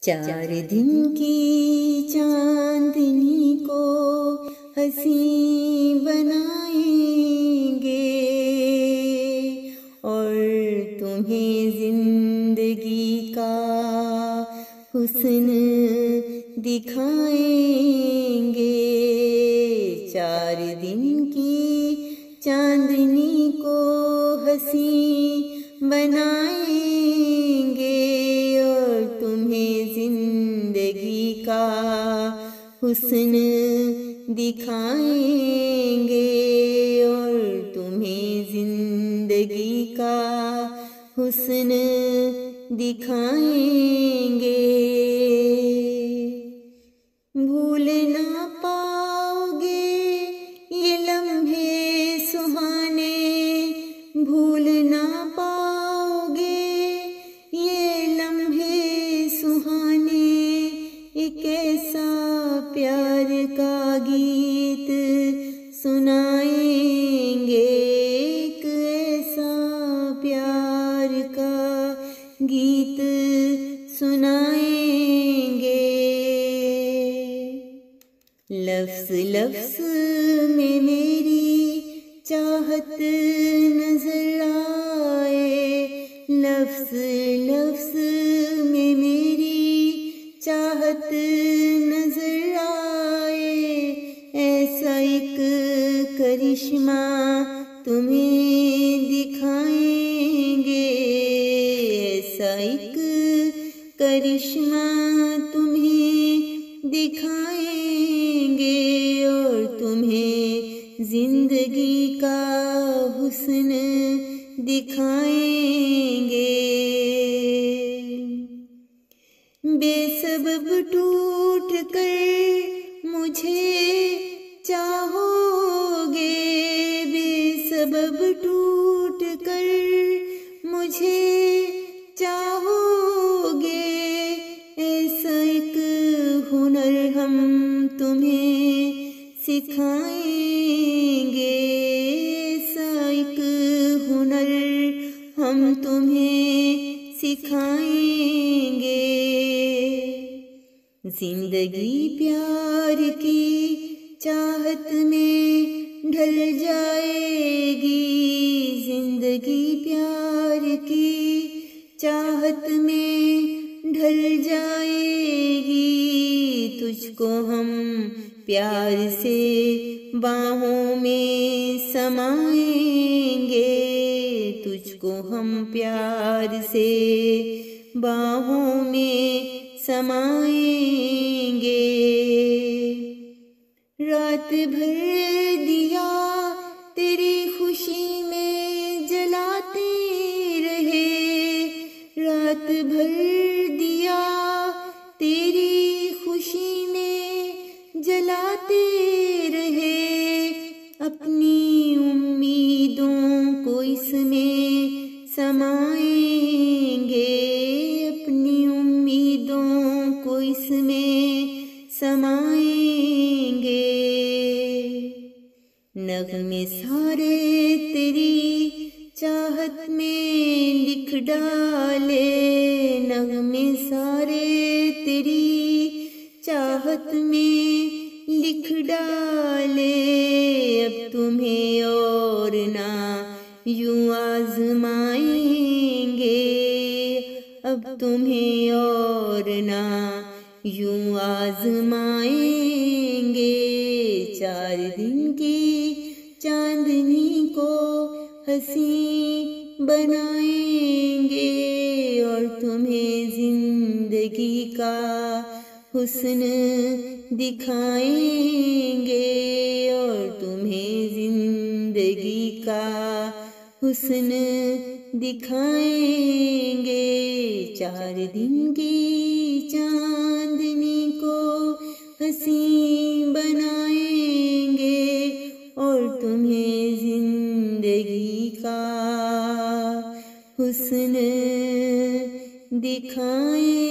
4 दिन की चांदनी को हंसी बनाएंगे और तुम्हें जिंदगी का हुस्न दिखाएंगे। 4 दिन की चांदनी को हंसी बनाएंगे और तुम्हें जिंदगी का हुस्न दिखाएंगे और तुम्हें जिंदगी का हुस्न दिखाएंगे। भूल ना पाओगे ये लम्हे सुहाने, भूल ना पाओगे ये लम्हे सुहाने। एक ऐसा प्यार का गीत सुनाएंगे, एक ऐसा प्यार का गीत सुनाएंगे। लफ्ज़ लफ्ज़ में मेरी चाहत नजर आए, लफ्ज़ लफ्ज़ में मेरी चाहत नजर आए। ऐसा एक करिश्मा तुम्हें दिखाएंगे, ऐसा एक करिश्मा तुम्हें दिखाएंगे और तुम्हें जिंदगी का हुस्न दिखाएंगे। बेसबब टूट कर मुझे चाहोगे, बेसबब टूट कर मुझे चाहोगे। ऐसा एक हुनर हम तुम्हें सिखाएंगे, ऐसा एक हुनर हम तुम्हें सिखाएंगे। जिंदगी प्यार की चाहत में ढल जाएगी, जिंदगी प्यार की चाहत में ढल जाएगी। तुझको हम प्यार से बाहों में समाएंगे, तुझको हम प्यार से बाहों में समाएंगे। रात भर दिया तेरी खुशी में जलाते रहे, रात भर दिया तेरी खुशी में जलाते रहे। अपनी उम्मीदों को इसमें समाएंगे, अपनी उम्मीदों को इसमें समाएंगे। नग़्मे सारे तेरी चाहत में लिख डाले, नग़्मे सारे तेरी चाहत में लिख डाले। अब तुम्हें और ना यूं आज़माएंगे, अब तुम्हें और ना यूं आज़माएंगे। 4 दिन की चांदनी को हंसी बनाएंगे और तुम्हें जिंदगी का हुस्न दिखाएंगे और तुम्हें जिंदगी का हुस्न दिखाएंगे। 4 दिन की चांदनी को हंसी बनाएंगे और तुम्हें जिंदगी का हुस्न दिखाएंगे।